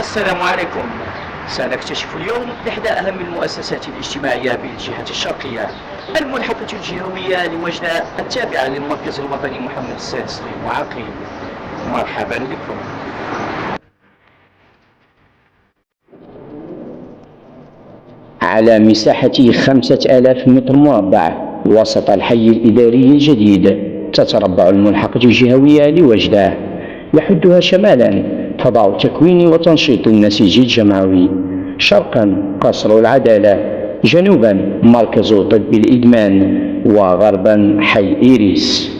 السلام عليكم. سنكتشف اليوم إحدى أهم المؤسسات الاجتماعية بالجهة الشرقية، الملحقة الجهوية لوجدة التابعة للمركز الوطني محمد السادس للمعاقين. مرحبا بكم. على مساحة 5000 متر مربع وسط الحي الإداري الجديد تتربع الملحقة الجهوية لوجدة. يحدها شمالا فضاء تكوين وتنشيط النسيج الجمعوي، شرقا قصر العدالة، جنوبا مركز طب الإدمان، وغربا حي إيريس.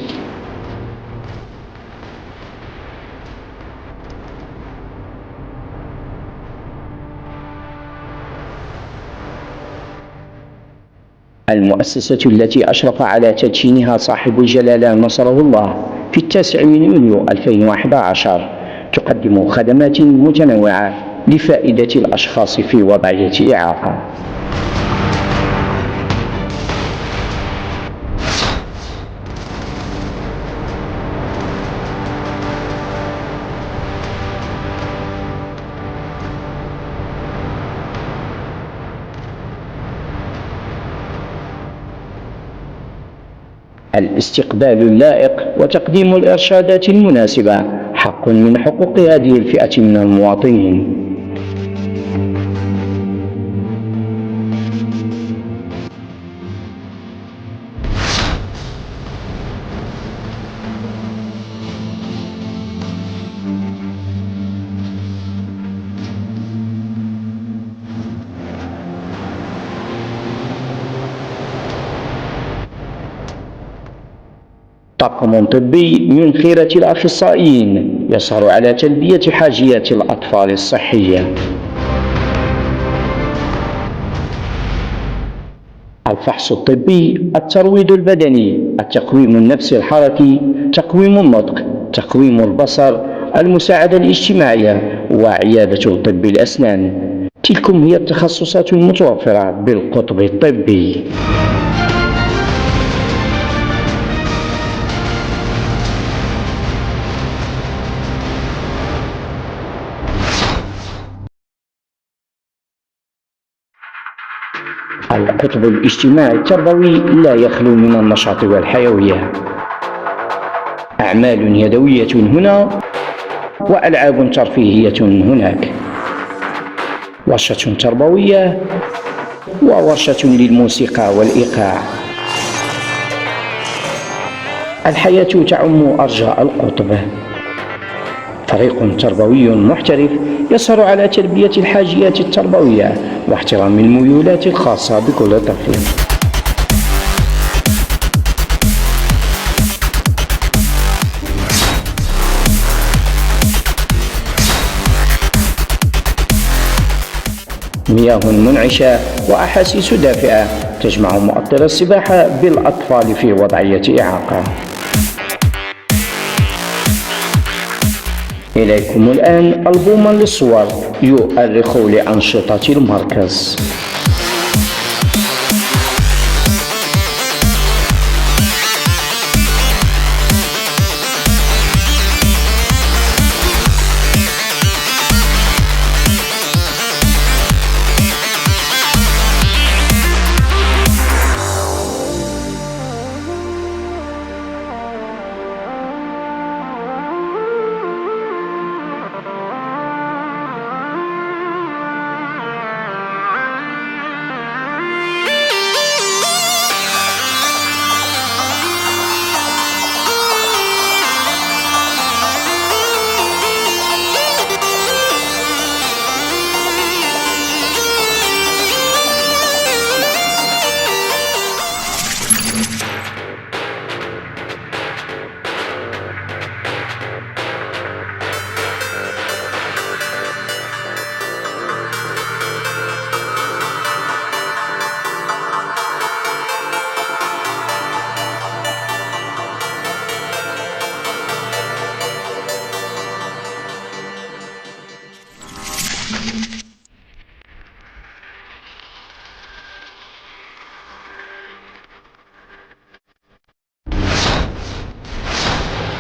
المؤسسة التي أشرف على تدشينها صاحب الجلالة نصره الله في 9 يونيو 2011 تقدم خدمات متنوعة لفائدة الأشخاص في وضعية إعاقة. الاستقبال اللائق وتقديم الإرشادات المناسبة حق من حقوق هذه الفئة من المواطنين. طاقم طبي من خيرة الأخصائيين يسهر على تلبية حاجيات الأطفال الصحية. الفحص الطبي، الترويض البدني، التقويم النفسي الحركي، تقويم النطق، تقويم البصر، المساعدة الاجتماعية، وعيادة طب الأسنان. تلكم هي التخصصات المتوفرة بالقطب الطبي. القطب الاجتماعي التربوي لا يخلو من النشاط والحيوية. أعمال يدوية هنا وألعاب ترفيهية هناك، ورشة تربوية وورشة للموسيقى والإيقاع. الحياة تعم أرجاء القطب. فريق تربوي محترف يسهر على تلبية الحاجيات التربوية واحترام الميولات الخاصة بكل طفل. مياه منعشة وأحاسيس دافئة تجمع مؤطر السباحة بالأطفال في وضعية إعاقة. إليكم الآن ألبوما للصور يؤرخ لأنشطة المركز.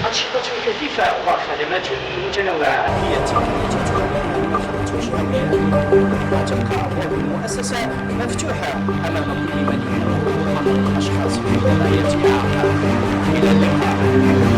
أنشطة كثيفة وخدمات متنوعة هي التقنية الجهوية، وتبقى أبواب المؤسسة مفتوحة أمام كل من يحب خلق الأشخاص في وضعية إعاقة. إلى اللقاء.